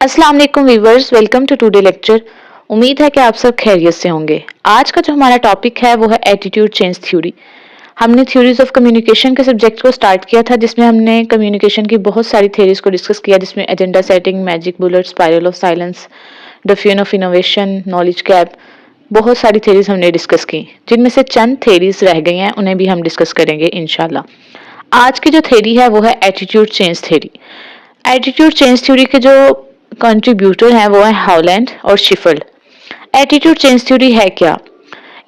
अस्सलाम वालेकुम viewers, welcome to today lecture. उम्मीद है कि आप सब खैरियत से होंगे। आज का जो हमारा टॉपिक है वो है एटीट्यूड चेंज थ्योरी। हमने थ्योरीज ऑफ कम्युनिकेशन के सब्जेक्ट को स्टार्ट किया था, जिसमें हमने कम्युनिकेशन की बहुत सारी थ्योरीज को डिस्कस किया, जिसमें agenda setting, magic bullet, spiral of silence, defiant of innovation, knowledge gap, बहुत सारी थ्योरीज हमने डिस्कस की। जिनमें से चंद थ्योरीज रह गई हैं, उन्हें भी हम डिस्कस करेंगे इंशाल्लाह। आज की जो थ्योरी है वो है attitude change theory. Attitude change theory के जो कंट्रीब्यूटर हैं वो है हॉलैंड और शिफर्ड। एटीट्यूड चेंज थ्योरी है क्या?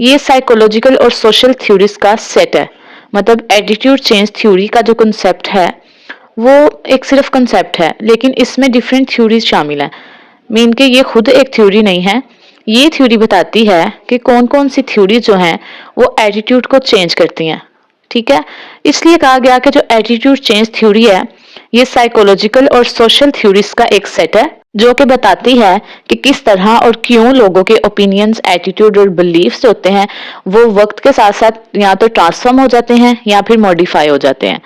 ये साइकोलॉजिकल और सोशल थ्योरीज का सेट है। मतलब एटीट्यूड चेंज थ्योरी का जो कंसेप्ट है वो एक सिर्फ कंसेप्ट है, लेकिन इसमें डिफरेंट थ्योरीज शामिल हैं। मीन के ये खुद एक थ्योरी नहीं है। ये थ्योरी बताती है कि कौन कौन सी थ्योरी जो हैं वो एटीट्यूड को चेंज करती हैं। ठीक है, इसलिए कहा गया कि जो एटीट्यूड चेंज थ्योरी है ये साइकोलॉजिकल और सोशल थ्योरीज का एक सेट है, जो कि बताती है कि किस तरह और क्यों लोगों के ओपिनियंस, एटीट्यूड और बिलीफ्स होते हैं वो वक्त के साथ साथ या तो ट्रांसफॉर्म हो जाते हैं या फिर मॉडिफाई हो जाते हैं।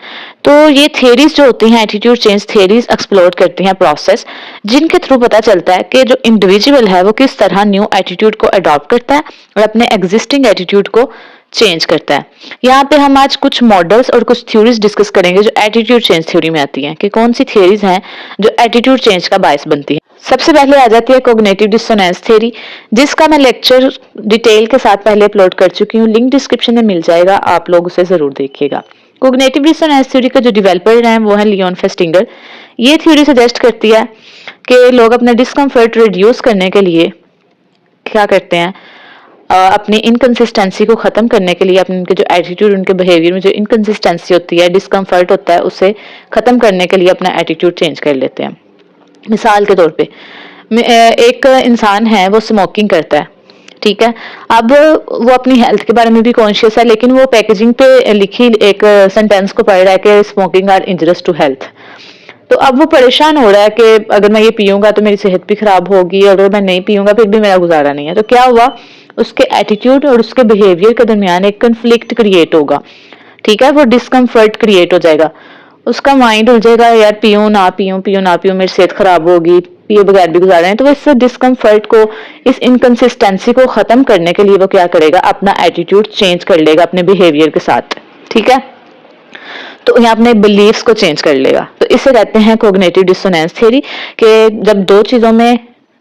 तो ये थ्योरीज जो होती हैं, एटीट्यूड चेंज थ्योरीज एक्सप्लोर करती हैं प्रोसेस, जिनके थ्रू पता चलता है कि जो इंडिविजुअल है वो किस तरह न्यू एटीट्यूड को अडॉप्ट करता है और अपने एग्जिस्टिंग एटीट्यूड को चेंज करता है। यहाँ पे हम आज कुछ मॉडल्स और कुछ थ्योरीज डिस्कस करेंगे जो एटीट्यूड चेंज थ्योरी में आती हैं, कि कौन सी थ्योरीज हैं जो एटीट्यूड चेंज का बायस बनती है। सबसे पहले आ जाती है कॉग्निटिव डिसोनेंस थ्योरी, जिसका मैं लेक्चर डिटेल के साथ पहले अपलोड कर चुकी हूँ। लिंक डिस्क्रिप्शन में मिल जाएगा, आप लोग उसे जरूर देखिएगा। कॉग्निटिव डिसोनेंस थ्योरी का जो डेवलपर है वो है लियोन फेस्टिंगर। ये थ्योरी सजेस्ट करती है कि लोग अपना डिस्कम्फर्ट रिड्यूस करने के लिए क्या करते हैं, अपनी इनकंसिस्टेंसी को खत्म करने के लिए, अपने उनके जो एटीट्यूड, उनके बिहेवियर में जो इनकंसिस्टेंसी होती है, डिस्कम्फर्ट होता है, उसे खत्म करने के लिए अपना एटीट्यूड चेंज कर लेते हैं। मिसाल के तौर पे एक इंसान है वो स्मोकिंग करता है, ठीक है। अब वो अपनी हेल्थ के बारे में भी कॉन्शियस है, लेकिन वो पैकेजिंग पे लिखी एक सेंटेंस को पढ़ रहा है कि smoking are injurious to health. तो अब वो परेशान हो रहा है कि अगर मैं ये पीऊंगा तो मेरी सेहत भी खराब होगी, और अगर मैं नहीं पीऊंगा फिर भी मेरा गुजारा नहीं है। तो क्या हुआ, उसके एटीट्यूड और उसके बिहेवियर के दरमियान एक कन्फ्लिक्ट क्रिएट होगा। ठीक है, वो डिस्कम्फर्ट क्रिएट हो जाएगा। उसका माइंड उलझेगा, यार पीऊं ना पीऊं, पीऊं ना पीऊं, मेरी सेहत खराब होगी, पिए बगैर भी गुजारा है। तो वो इस डिस्कम्फर्ट को, इस इनकंसिस्टेंसी को खत्म करने के लिए वो क्या करेगा, अपना एटीट्यूड चेंज कर लेगा अपने बिहेवियर के साथ। ठीक है, तो यहाँ अपने बिलीव्स को चेंज कर लेगा। तो इसे कहते हैं कॉग्निटिव डिसोनेंस थ्योरी, कि जब दो चीजों में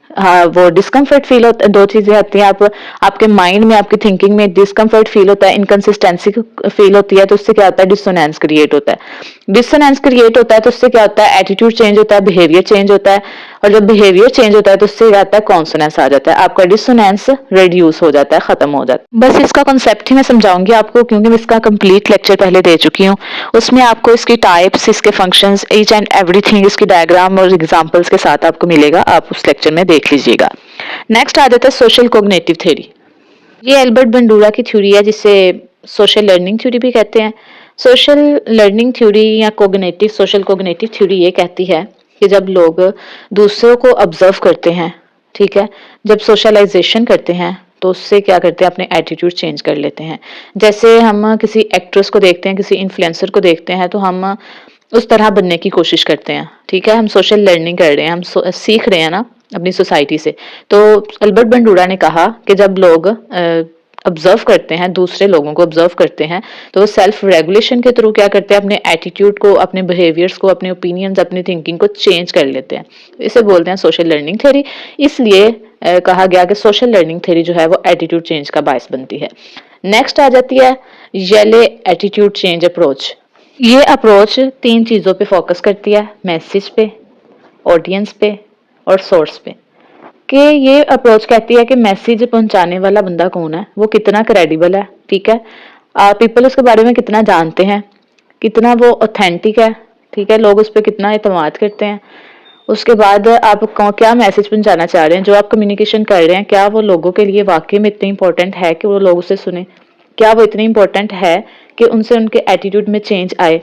हाँ वो डिस्कम्फर्ट फील होता है, दो चीजें आती हैं, आपके माइंड में, आपकी थिंकिंग में डिस्कम्फर्ट फील होता है, इनकंसिस्टेंसी फील होती है, तो उससे क्या होता है, डिसोनेंस क्रिएट होता है। डिसोनेंस क्रिएट होता है तो उससे क्या होता है, एटीट्यूड चेंज होता है, बिहेवियर चेंज होता है। और जब बिहेवियर चेंज होता है तो उससे क्या आता है, कॉन्सोनेंस आ जाता है, आपका डिसोनेंस रिड्यूस हो जाता है, खत्म हो जाता है। बस इसका कॉन्सेप्ट ही मैं समझाऊंगी आपको, क्योंकि मैं इसका कंप्लीट लेक्चर पहले दे चुकी हूँ। उसमें आपको इसकी टाइप्स, इसके फंक्शंस, ईच एंड एवरीथिंग, इसकी डायग्राम और एग्जांपल्स के साथ आपको मिलेगा, आप उस लेक्चर में देख लीजिएगा। नेक्स्ट आ जाता है सोशल कॉग्निटिव थ्योरी। ये एल्बर्ट बंडूरा की थ्योरी है, जिसे सोशल लर्निंग थ्योरी भी कहते हैं। सोशल लर्निंग थ्योरी या कॉग्निटिव, सोशल कॉग्निटिव थ्योरी ये कहती है कि जब लोग दूसरों को ऑब्जर्व करते हैं, ठीक है, जब सोशलाइजेशन करते हैं, तो उससे क्या करते हैं, अपने एटीट्यूड चेंज कर लेते हैं। जैसे हम किसी एक्ट्रेस को देखते हैं, किसी इन्फ्लुएंसर को देखते हैं, तो हम उस तरह बनने की कोशिश करते हैं। ठीक है, हम सोशल लर्निंग कर रहे हैं, हम सीख रहे हैं ना अपनी सोसाइटी से। तो अल्बर्ट बंडूरा ने कहा कि जब लोग ऑब्जर्व करते हैं, दूसरे लोगों को ऑब्जर्व करते हैं, तो वो सेल्फ रेगुलेशन के थ्रू क्या करते हैं, अपने एटीट्यूड को, अपने बिहेवियर्स को, अपने ओपिनियंस, अपनी थिंकिंग को चेंज कर लेते हैं। इसे बोलते हैं सोशल लर्निंग थ्योरी। इसलिए कहा गया कि सोशल लर्निंग थ्योरी जो है वो एटीट्यूड चेंज का बायस बनती है। नेक्स्ट आ जाती है येले एटीट्यूड चेंज अप्रोच। ये अप्रोच तीन चीजों पे फोकस करती है, मैसेज पे, ऑडियंस पे और सोर्स पे। कि ये अप्रोच कहती है कि मैसेज पहुंचाने वाला बंदा कौन है, वो कितना क्रेडिबल है, ठीक है, पीपल उसके बारे में कितना जानते हैं, कितना वो ऑथेंटिक है, ठीक है, लोग उस पर कितना एतमाद करते हैं। उसके बाद आप क्या मैसेज पहुंचाना चाह रहे हैं, जो आप कम्युनिकेशन कर रहे हैं, क्या वो लोगों के लिए वाकई में इतनी इंपॉर्टेंट है कि वो लोग उसे सुने, क्या वो इतनी इंपॉर्टेंट है कि उनसे उनके एटीट्यूड में चेंज आए।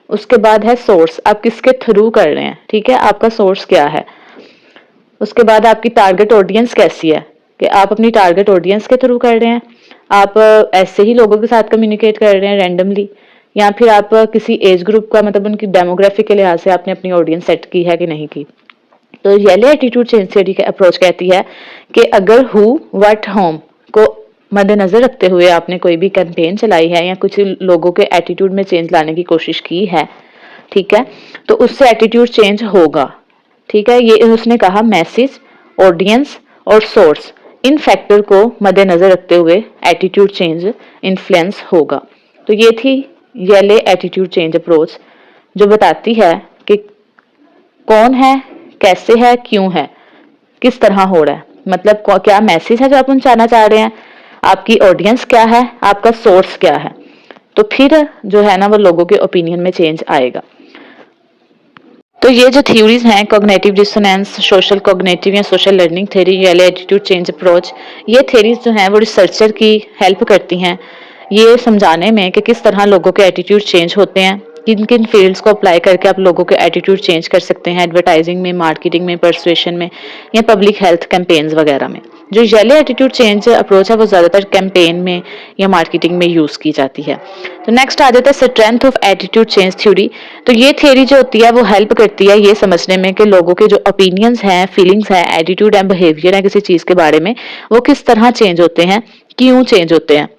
उसके बाद है सोर्स, आप किसके थ्रू कर रहे हैं, ठीक है, आपका सोर्स क्या है। उसके बाद आपकी टारगेट ऑडियंस कैसी है, कि आप अपनी टारगेट ऑडियंस के थ्रू कर रहे हैं, आप ऐसे ही लोगों के साथ कम्युनिकेट कर रहे हैं रैंडमली, या फिर आप किसी एज ग्रुप का, मतलब उनकी डेमोग्राफिक के लिहाज से आपने अपनी ऑडियंस सेट की है कि नहीं की। तो येले एटीट्यूड चेंज थ्योरी का अप्रोच कहती है कि अगर हु व्हाट होम को मद्देनजर रखते हुए आपने कोई भी कैंपेन चलाई है या कुछ लोगों के एटीट्यूड में चेंज लाने की कोशिश की है, ठीक है, तो उससे एटीट्यूड चेंज होगा। ठीक है, ये उसने कहा मैसेज, ऑडियंस और सोर्स, इन फैक्टर को मद्देनजर रखते हुए एटीट्यूड चेंज इन्फ्लुएंस होगा। तो ये थी येले एटीट्यूड चेंज अप्रोच, जो बताती है कि कौन है, कैसे है, क्यों है, किस तरह हो रहा है, मतलब क्या मैसेज है जो आप पहुंचाना चाह रहे हैं, आपकी ऑडियंस क्या है, आपका सोर्स क्या है। तो फिर जो है ना वो लोगों के ओपिनियन में चेंज आएगा। तो ये जो थ्योरीज हैं, कॉग्निटिव डिसोनेंस, सोशल कॉग्निटिव या सोशल लर्निंग थ्योरी, येले एटीट्यूड चेंज अप्रोच, ये थ्योरीज जो हैं वो रिसर्चर की हेल्प करती हैं ये समझाने में कि किस तरह लोगों के एटीट्यूड चेंज होते हैं, किन किन फील्ड्स को अप्लाई करके आप लोगों के एटीट्यूड चेंज कर सकते हैं, एडवर्टाइजिंग में, मार्केटिंग में, परसुएशन में या पब्लिक हेल्थ कैंपेन्स वगैरह में। जो येले एटीट्यूड चेंज अप्रोच है वो ज़्यादातर कैंपेन में या मार्केटिंग में यूज़ की जाती है। तो नेक्स्ट आ जाता है strength of attitude change theory. तो ये थ्योरी जो होती है वो हेल्प करती है ये समझने में कि लोगों के जो ओपिनियंस हैं, फीलिंग्स हैं, एटीट्यूड एंड बिहेवियर है किसी चीज़ के बारे में, वो किस तरह चेंज होते हैं, क्यों चेंज होते हैं।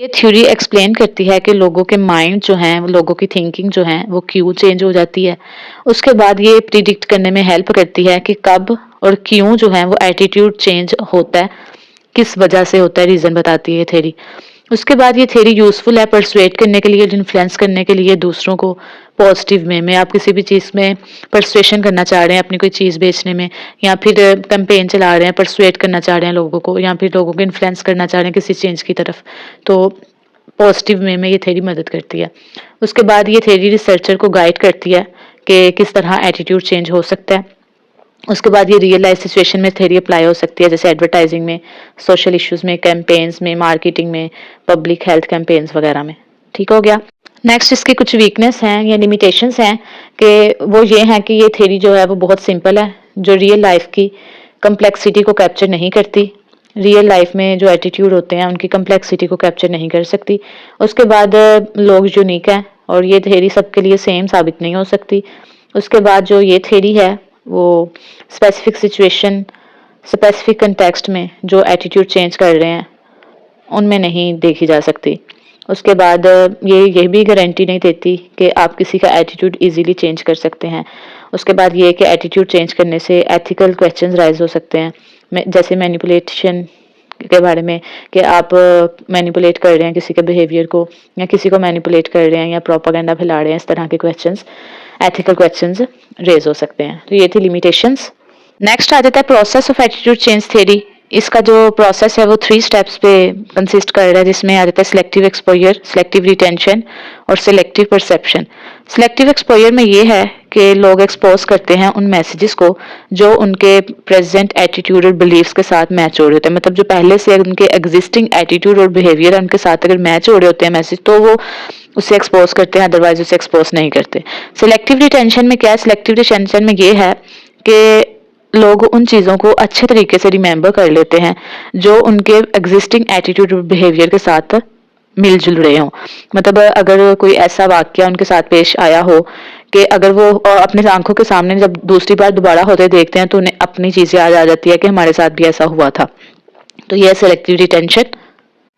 ये थ्योरी एक्सप्लेन करती है कि लोगों के माइंड जो हैं, लोगों की थिंकिंग जो है वो क्यों चेंज हो जाती है। उसके बाद ये प्रिडिक्ट करने में हेल्प करती है कि कब और क्यों जो है वो एटीट्यूड चेंज होता है, किस वजह से होता है, रीज़न बताती है ये थ्योरी। उसके बाद ये थ्योरी यूज़फुल है परसुएट करने के लिए, इन्फ्लुएंस करने के लिए दूसरों को पॉजिटिव में आप किसी भी चीज़ में परसुएशन करना चाह रहे हैं, अपनी कोई चीज़ बेचने में, या फिर कैंपेन चला रहे हैं, परसुएट करना चाह रहे हैं लोगों को, या फिर लोगों को इन्फ्लुएंस करना चाह रहे हैं किसी चेंज की तरफ, तो पॉजिटिव में ये थ्योरी मदद करती है। उसके बाद ये थ्योरी रिसर्चर को गाइड करती है कि किस तरह एटीट्यूड चेंज हो सकता है। उसके बाद ये रियल लाइफ सिचुएशन में थ्योरी अप्लाई हो सकती है, जैसे एडवर्टाइजिंग में, सोशल इश्यूज में, कैंपेन्स में, मार्केटिंग में, पब्लिक हेल्थ कैंपेन्स वगैरह में। ठीक हो गया। नेक्स्ट इसकी कुछ वीकनेस हैं या लिमिटेशंस हैं कि वो ये हैं कि ये थ्योरी जो है वो बहुत सिंपल है, जो रियल लाइफ की कम्प्लेक्सिटी को कैप्चर नहीं करती। रियल लाइफ में जो एटीट्यूड होते हैं उनकी कम्प्लेक्सिटी को कैप्चर नहीं कर सकती। उसके बाद लोग यूनिक हैं और ये थ्योरी सबके लिए सेम साबित नहीं हो सकती। उसके बाद जो ये थ्योरी है वो स्पेसिफिक सिचुएशन, स्पेसिफिक कंटेक्स्ट में जो एटीट्यूड चेंज कर रहे हैं उनमें नहीं देखी जा सकती। उसके बाद ये भी गारंटी नहीं देती कि आप किसी का एटीट्यूड इजीली चेंज कर सकते हैं। उसके बाद ये कि एटीट्यूड चेंज करने से एथिकल क्वेश्चंस राइज हो सकते हैं, जैसे मैनिपुलेशन के बारे में, कि आप मैनिपुलेट कर रहे हैं किसी के बिहेवियर को, या किसी को मैनिपुलेट कर रहे हैं या प्रोपागेंडा फैला रहे हैं, इस तरह के क्वेश्चंस, एथिकल क्वेश्चंस रेज हो सकते हैं। तो ये थी लिमिटेशंस। नेक्स्ट आ जाता है process of attitude change theory. इसका जो प्रोसेस है वो 3 स्टेप्स पे कंसिस्ट कर रहा है, जिसमें आ जाता है सिलेक्टिव एक्सपोजर, सिलेक्टिव रिटेंशन और सिलेक्टिव परसेप्शन। सिलेक्टिव एक्सपोजर में ये है कि लोग एक्सपोज करते हैं उन मैसेजेस को जो उनके प्रेजेंट एटीट्यूड और बिलीव्स के साथ मैच हो रहे होते हैं, मतलब जो पहले से उनके एग्जिस्टिंग एटीट्यूड और बिहेवियर उनके साथ अगर मैच हो रहे होते हैं मैसेज, तो वो उसे एक्सपोज करते हैं, अदरवाइज उसे एक्सपोज नहीं करते। सिलेक्टिव रिटेंशन में क्या है? सिलेक्टिव रिटेंशन में ये है कि लोग उन चीज़ों को अच्छे तरीके से रिमेंबर कर लेते हैं जो उनके एग्जिस्टिंग एटीट्यूड और बिहेवियर के साथ मिलजुल रहे हों। मतलब अगर कोई ऐसा वाक्य उनके साथ पेश आया हो कि अगर वो अपने आंखों के सामने जब दूसरी बार दोबारा होते देखते हैं तो उन्हें अपनी चीज़ याद आ जाती है कि हमारे साथ भी ऐसा हुआ था। तो यह सिलेक्टिव रिटेंशन।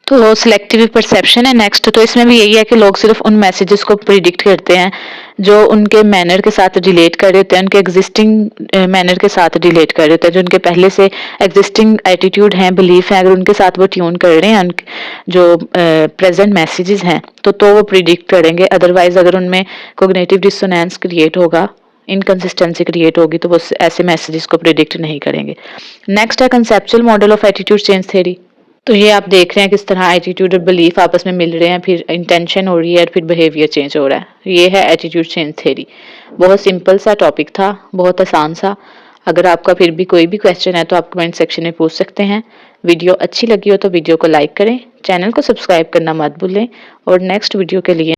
तो सिलेक्टिव परसेप्शन है नेक्स्ट। तो इसमें भी यही है कि लोग सिर्फ उन मैसेजेस को प्रिडिक्ट करते हैं जो उनके मैनर के साथ रिलेट कर रहे होते हैं, उनके एग्जिस्टिंग मैनर के साथ रिलेट कर रहे होते हैं, जो उनके पहले से एग्जिस्टिंग एटीट्यूड हैं, बिलीफ हैं, अगर उनके साथ वो ट्यून कर रहे हैं जो प्रेजेंट मैसेजेस हैं तो वो प्रिडिक्ट करेंगे। अदरवाइज अगर उनमें कोग्निटिव डिसोनेंस क्रिएट होगा, इनकंसिस्टेंसी क्रिएट होगी, तो वो ऐसे मैसेजेस को प्रिडिक्ट नहीं करेंगे। नेक्स्ट है conceptual model of attitude change theory. तो ये आप देख रहे हैं किस तरह एटीट्यूड और बिलीफ आपस में मिल रहे हैं, फिर इंटेंशन हो रही है और फिर बिहेवियर चेंज हो रहा है। ये है एटीट्यूड चेंज थ्योरी। बहुत सिंपल सा टॉपिक था, बहुत आसान सा। अगर आपका फिर भी कोई भी क्वेश्चन है तो आप कमेंट सेक्शन में पूछ सकते हैं। वीडियो अच्छी लगी हो तो वीडियो को लाइक करें, चैनल को सब्सक्राइब करना मत भूलें और नेक्स्ट वीडियो के लिए